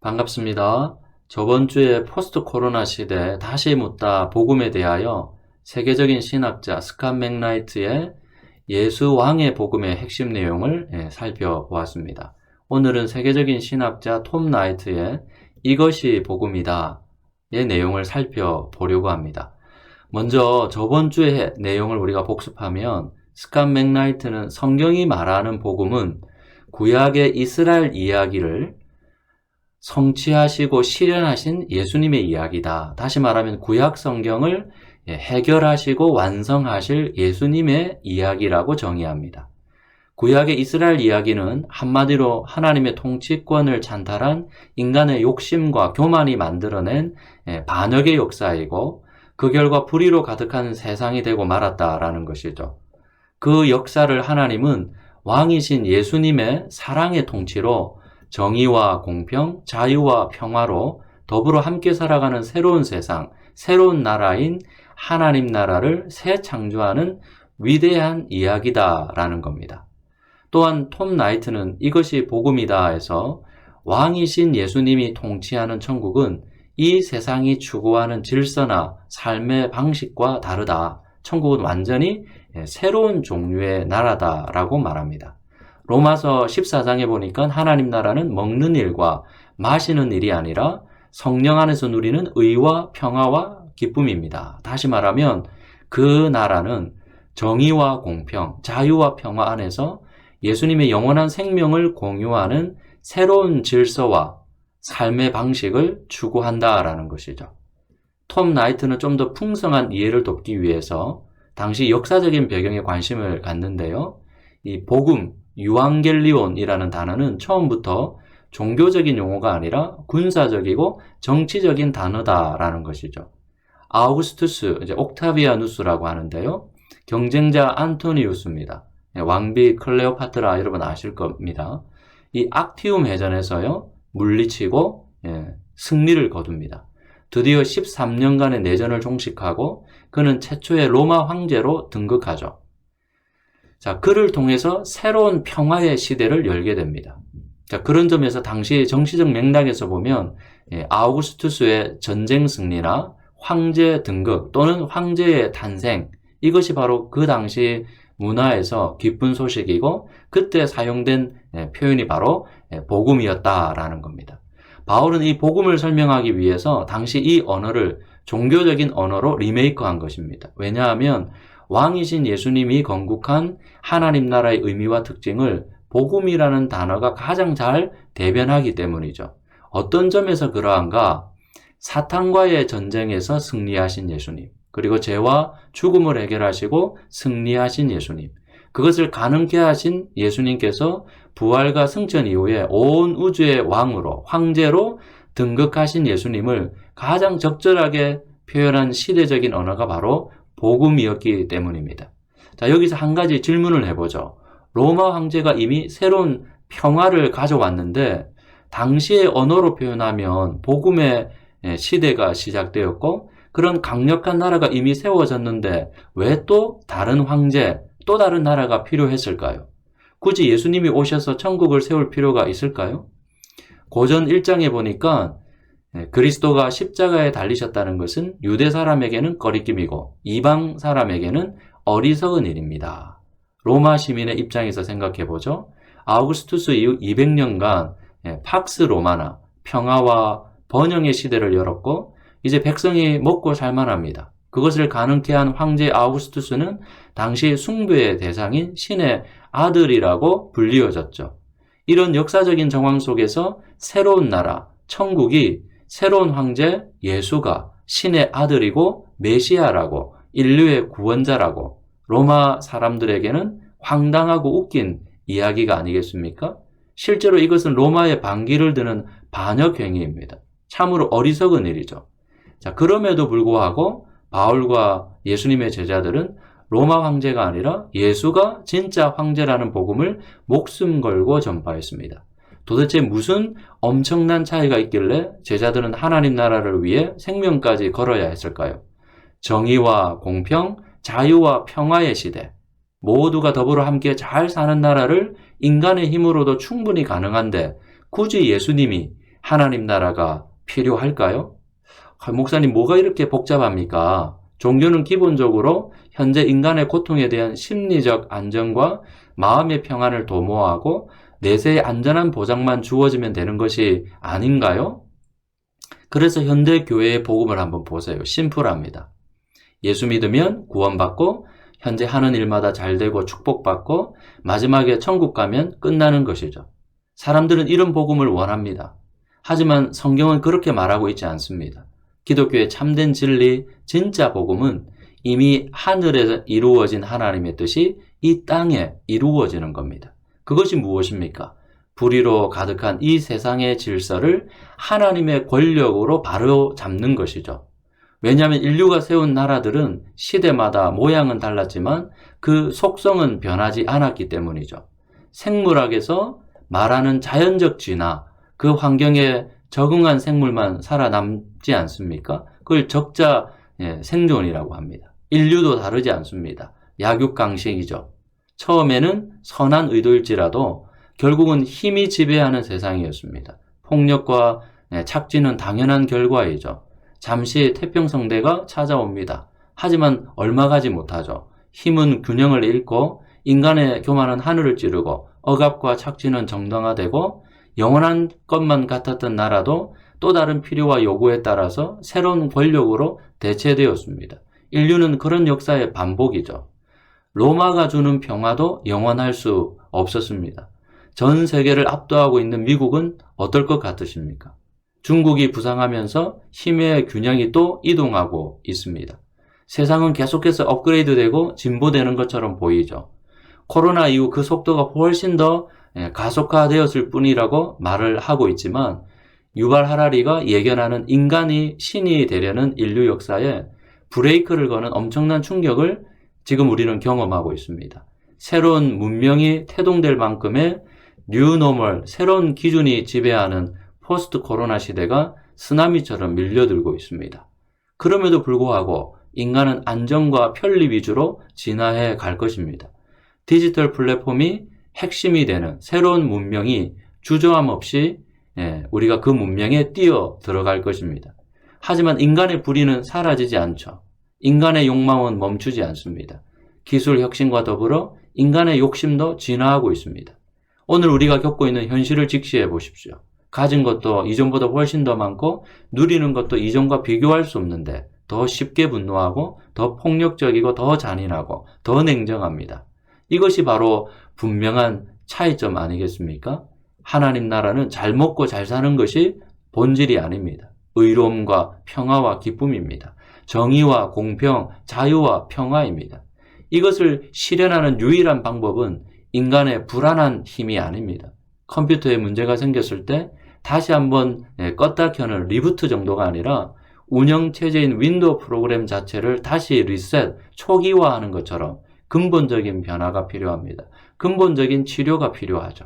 반갑습니다. 저번 주에 포스트 코로나 시대 다시 묻다 복음에 대하여 세계적인 신학자 스캇 맥라이트의 예수 왕의 복음의 핵심 내용을 살펴보았습니다. 오늘은 세계적인 신학자 톰 라이트의 이것이 복음이다의 내용을 살펴보려고 합니다. 먼저 저번 주의 내용을 우리가 복습하면 스캇 맥라이트는 성경이 말하는 복음은 구약의 이스라엘 이야기를 성취하시고 실현하신 예수님의 이야기다. 다시 말하면 구약 성경을 해결하시고 완성하실 예수님의 이야기라고 정의합니다. 구약의 이스라엘 이야기는 한마디로 하나님의 통치권을 찬탈한 인간의 욕심과 교만이 만들어낸 반역의 역사이고 그 결과 불의로 가득한 세상이 되고 말았다라는 것이죠. 그 역사를 하나님은 왕이신 예수님의 사랑의 통치로 정의와 공평, 자유와 평화로 더불어 함께 살아가는 새로운 세상, 새로운 나라인 하나님 나라를 새 창조하는 위대한 이야기다라는 겁니다. 또한 톰 라이트는 이것이 복음이다 해서 왕이신 예수님이 통치하는 천국은 이 세상이 추구하는 질서나 삶의 방식과 다르다. 천국은 완전히 새로운 종류의 나라다라고 말합니다. 로마서 14장에 보니까 하나님 나라는 먹는 일과 마시는 일이 아니라 성령 안에서 누리는 의와 평화와 기쁨입니다. 다시 말하면 그 나라는 정의와 공평, 자유와 평화 안에서 예수님의 영원한 생명을 공유하는 새로운 질서와 삶의 방식을 추구한다라는 것이죠. 톰 라이트는 좀 더 풍성한 이해를 돕기 위해서 당시 역사적인 배경에 관심을 갖는데요. 이 복음, 유앙겔리온이라는 단어는 처음부터 종교적인 용어가 아니라 군사적이고 정치적인 단어다라는 것이죠. 아우구스투스, 이제 옥타비아누스라고 하는데요. 경쟁자 안토니우스입니다. 왕비 클레오파트라 여러분 아실 겁니다. 이 악티움 해전에서요. 물리치고 승리를 거둡니다. 드디어 13년간의 내전을 종식하고 그는 최초의 로마 황제로 등극하죠. 자, 그를 통해서 새로운 평화의 시대를 열게 됩니다. 자, 그런 점에서 당시 정치적 맥락에서 보면 아우구스투스의 전쟁 승리나 황제 등극 또는 황제의 탄생, 이것이 바로 그 당시 문화에서 기쁜 소식이고 그때 사용된 표현이 바로 복음이었다라는 겁니다. 바울은 이 복음을 설명하기 위해서 당시 이 언어를 종교적인 언어로 리메이크한 것입니다. 왜냐하면 왕이신 예수님이 건국한 하나님 나라의 의미와 특징을 복음이라는 단어가 가장 잘 대변하기 때문이죠. 어떤 점에서 그러한가? 사탄과의 전쟁에서 승리하신 예수님, 그리고 죄와 죽음을 해결하시고 승리하신 예수님, 그것을 가능케 하신 예수님께서 부활과 승천 이후에 온 우주의 왕으로, 황제로 등극하신 예수님을 가장 적절하게 표현한 시대적인 언어가 바로 복음이었기 때문입니다. 자, 여기서 한 가지 질문을 해보죠. 로마 황제가 이미 새로운 평화를 가져왔는데 당시의 언어로 표현하면 복음의 시대가 시작되었고 그런 강력한 나라가 이미 세워졌는데 왜 또 다른 황제, 또 다른 나라가 필요했을까요? 굳이 예수님이 오셔서 천국을 세울 필요가 있을까요? 고전 1장에 보니까 그리스도가 십자가에 달리셨다는 것은 유대 사람에게는 꺼리낌이고 이방 사람에게는 어리석은 일입니다. 로마 시민의 입장에서 생각해보죠. 아우구스투스 이후 200년간 팍스 로마나 평화와 번영의 시대를 열었고 이제 백성이 먹고 살만합니다. 그것을 가능케 한 황제 아우구스투스는 당시 숭배의 대상인 신의 아들이라고 불리워졌죠. 이런 역사적인 정황 속에서 새로운 나라, 천국이 새로운 황제 예수가 신의 아들이고 메시아라고 인류의 구원자라고 로마 사람들에게는 황당하고 웃긴 이야기가 아니겠습니까? 실제로 이것은 로마의 반기를 드는 반역 행위입니다. 참으로 어리석은 일이죠. 자, 그럼에도 불구하고 바울과 예수님의 제자들은 로마 황제가 아니라 예수가 진짜 황제라는 복음을 목숨 걸고 전파했습니다. 도대체 무슨 엄청난 차이가 있길래 제자들은 하나님 나라를 위해 생명까지 걸어야 했을까요? 정의와 공평, 자유와 평화의 시대, 모두가 더불어 함께 잘 사는 나라를 인간의 힘으로도 충분히 가능한데 굳이 예수님이 하나님 나라가 필요할까요? 목사님, 뭐가 이렇게 복잡합니까? 종교는 기본적으로 현재 인간의 고통에 대한 심리적 안정과 마음의 평안을 도모하고 내세의 안전한 보장만 주어지면 되는 것이 아닌가요? 그래서 현대 교회의 복음을 한번 보세요. 심플합니다. 예수 믿으면 구원받고 현재 하는 일마다 잘되고 축복받고 마지막에 천국 가면 끝나는 것이죠. 사람들은 이런 복음을 원합니다. 하지만 성경은 그렇게 말하고 있지 않습니다. 기독교의 참된 진리, 진짜 복음은 이미 하늘에서 이루어진 하나님의 뜻이 이 땅에 이루어지는 겁니다. 그것이 무엇입니까? 불의로 가득한 이 세상의 질서를 하나님의 권력으로 바로 잡는 것이죠. 왜냐하면 인류가 세운 나라들은 시대마다 모양은 달랐지만 그 속성은 변하지 않았기 때문이죠. 생물학에서 말하는 자연적 진화, 그 환경에 적응한 생물만 살아남지 않습니까? 그걸 적자 생존이라고 합니다. 인류도 다르지 않습니다. 약육강식이죠. 처음에는 선한 의도일지라도 결국은 힘이 지배하는 세상이었습니다. 폭력과 착취는 당연한 결과이죠. 잠시 태평성대가 찾아옵니다. 하지만 얼마 가지 못하죠. 힘은 균형을 잃고 인간의 교만은 하늘을 찌르고 억압과 착취는 정당화되고 영원한 것만 같았던 나라도 또 다른 필요와 요구에 따라서 새로운 권력으로 대체되었습니다. 인류는 그런 역사의 반복이죠. 로마가 주는 평화도 영원할 수 없었습니다. 전 세계를 압도하고 있는 미국은 어떨 것 같으십니까? 중국이 부상하면서 힘의 균형이 또 이동하고 있습니다. 세상은 계속해서 업그레이드되고 진보되는 것처럼 보이죠. 코로나 이후 그 속도가 훨씬 더 가속화되었을 뿐이라고 말을 하고 있지만 유발 하라리가 예견하는 인간이 신이 되려는 인류 역사에 브레이크를 거는 엄청난 충격을 지금 우리는 경험하고 있습니다. 새로운 문명이 태동될 만큼의 뉴노멀, 새로운 기준이 지배하는 포스트 코로나 시대가 쓰나미처럼 밀려들고 있습니다. 그럼에도 불구하고 인간은 안정과 편리 위주로 진화해 갈 것입니다. 디지털 플랫폼이 핵심이 되는 새로운 문명이 주저함 없이 우리가 그 문명에 뛰어 들어갈 것입니다. 하지만 인간의 불의는 사라지지 않죠. 인간의 욕망은 멈추지 않습니다. 기술 혁신과 더불어 인간의 욕심도 진화하고 있습니다. 오늘 우리가 겪고 있는 현실을 직시해 보십시오. 가진 것도 이전보다 훨씬 더 많고 누리는 것도 이전과 비교할 수 없는데 더 쉽게 분노하고 더 폭력적이고 더 잔인하고 더 냉정합니다. 이것이 바로 분명한 차이점 아니겠습니까? 하나님 나라는 잘 먹고 잘 사는 것이 본질이 아닙니다. 의로움과 평화와 기쁨입니다. 정의와 공평, 자유와 평화입니다. 이것을 실현하는 유일한 방법은 인간의 불안한 힘이 아닙니다. 컴퓨터에 문제가 생겼을 때 다시 한번 껐다 켜는 리부트 정도가 아니라 운영체제인 윈도우 프로그램 자체를 다시 리셋, 초기화하는 것처럼 근본적인 변화가 필요합니다. 근본적인 치료가 필요하죠.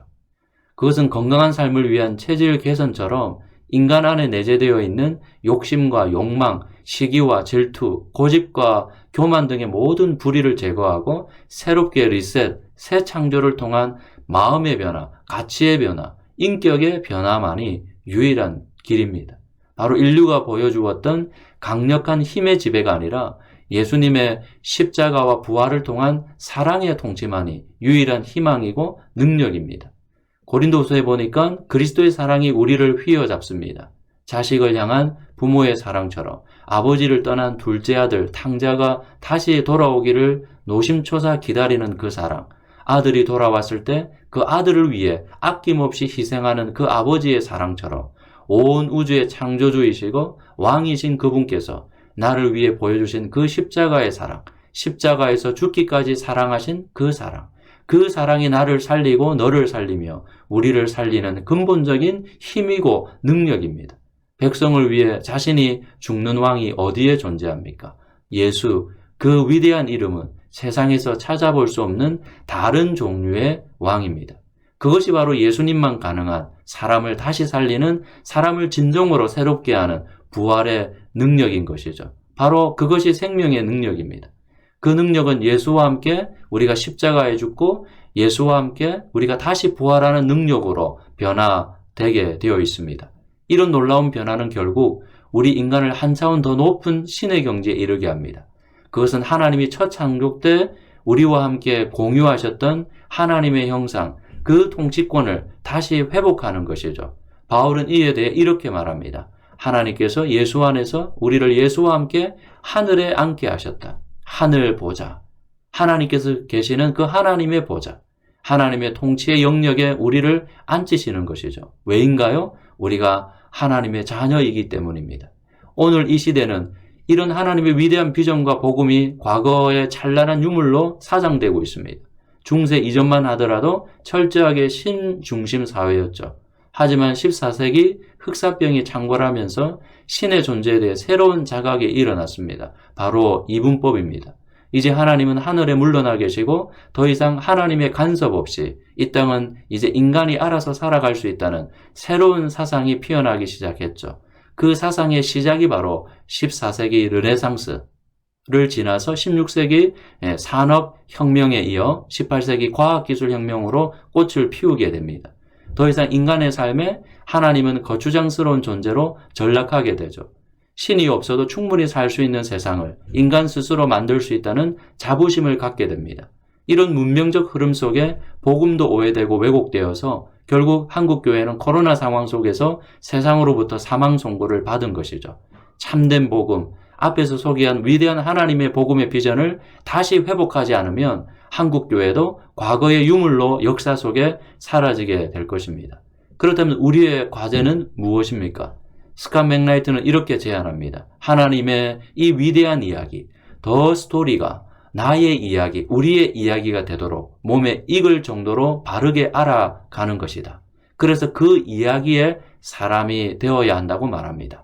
그것은 건강한 삶을 위한 체질 개선처럼 인간 안에 내재되어 있는 욕심과 욕망, 시기와 질투, 고집과 교만 등의 모든 불의를 제거하고 새롭게 리셋, 새 창조를 통한 마음의 변화, 가치의 변화, 인격의 변화만이 유일한 길입니다. 바로 인류가 보여주었던 강력한 힘의 지배가 아니라 예수님의 십자가와 부활을 통한 사랑의 통치만이 유일한 희망이고 능력입니다. 고린도후서에 보니까 그리스도의 사랑이 우리를 휘어잡습니다. 자식을 향한 부모의 사랑처럼 아버지를 떠난 둘째 아들 탕자가 다시 돌아오기를 노심초사 기다리는 그 사랑, 아들이 돌아왔을 때 그 아들을 위해 아낌없이 희생하는 그 아버지의 사랑처럼 온 우주의 창조주이시고 왕이신 그분께서 나를 위해 보여주신 그 십자가의 사랑, 십자가에서 죽기까지 사랑하신 그 사랑, 그 사랑이 나를 살리고 너를 살리며 우리를 살리는 근본적인 힘이고 능력입니다. 백성을 위해 자신이 죽는 왕이 어디에 존재합니까? 예수, 그 위대한 이름은 세상에서 찾아볼 수 없는 다른 종류의 왕입니다. 그것이 바로 예수님만 가능한 사람을 다시 살리는, 사람을 진정으로 새롭게 하는 부활의 능력인 것이죠. 바로 그것이 생명의 능력입니다. 그 능력은 예수와 함께 우리가 십자가에 죽고 예수와 함께 우리가 다시 부활하는 능력으로 변화되게 되어 있습니다. 이런 놀라운 변화는 결국 우리 인간을 한 차원 더 높은 신의 경지에 이르게 합니다. 그것은 하나님이 첫 창조 때 우리와 함께 공유하셨던 하나님의 형상, 그 통치권을 다시 회복하는 것이죠. 바울은 이에 대해 이렇게 말합니다. 하나님께서 예수 안에서 우리를 예수와 함께 하늘에 앉게 하셨다. 하늘 보좌. 하나님께서 계시는 그 하나님의 보좌. 하나님의 통치의 영역에 우리를 앉히시는 것이죠. 왜인가요? 우리가 하나님의 자녀이기 때문입니다. 오늘 이 시대는 이런 하나님의 위대한 비전과 복음이 과거의 찬란한 유물로 사장되고 있습니다. 중세 이전만 하더라도 철저하게 신중심 사회였죠. 하지만 14세기 흑사병이 창궐하면서 신의 존재에 대해 새로운 자각이 일어났습니다. 바로 이분법입니다. 이제 하나님은 하늘에 물러나 계시고 더 이상 하나님의 간섭 없이 이 땅은 이제 인간이 알아서 살아갈 수 있다는 새로운 사상이 피어나기 시작했죠. 그 사상의 시작이 바로 14세기 르네상스를 지나서 16세기 산업혁명에 이어 18세기 과학기술혁명으로 꽃을 피우게 됩니다. 더 이상 인간의 삶에 하나님은 거추장스러운 존재로 전락하게 되죠. 신이 없어도 충분히 살 수 있는 세상을 인간 스스로 만들 수 있다는 자부심을 갖게 됩니다. 이런 문명적 흐름 속에 복음도 오해되고 왜곡되어서 결국 한국교회는 코로나 상황 속에서 세상으로부터 사망 선고를 받은 것이죠. 참된 복음, 앞에서 소개한 위대한 하나님의 복음의 비전을 다시 회복하지 않으면 한국교회도 과거의 유물로 역사 속에 사라지게 될 것입니다. 그렇다면 우리의 과제는 무엇입니까? 스캇 맥라이트는 이렇게 제안합니다. 하나님의 이 위대한 이야기, 더 스토리가 나의 이야기, 우리의 이야기가 되도록 몸에 익을 정도로 바르게 알아가는 것이다. 그래서 그 이야기에 사람이 되어야 한다고 말합니다.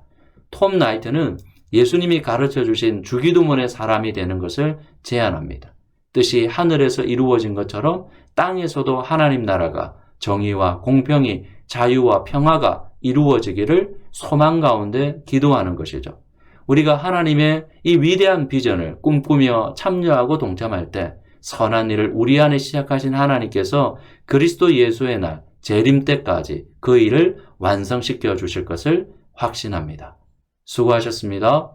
톰 나이트는 예수님이 가르쳐 주신 주기도문의 사람이 되는 것을 제안합니다. 뜻이 하늘에서 이루어진 것처럼 땅에서도 하나님 나라가 정의와 공평이 자유와 평화가 이루어지기를 소망 가운데 기도하는 것이죠. 우리가 하나님의 이 위대한 비전을 꿈꾸며 참여하고 동참할 때 선한 일을 우리 안에 시작하신 하나님께서 그리스도 예수의 날 재림 때까지 그 일을 완성시켜 주실 것을 확신합니다. 수고하셨습니다.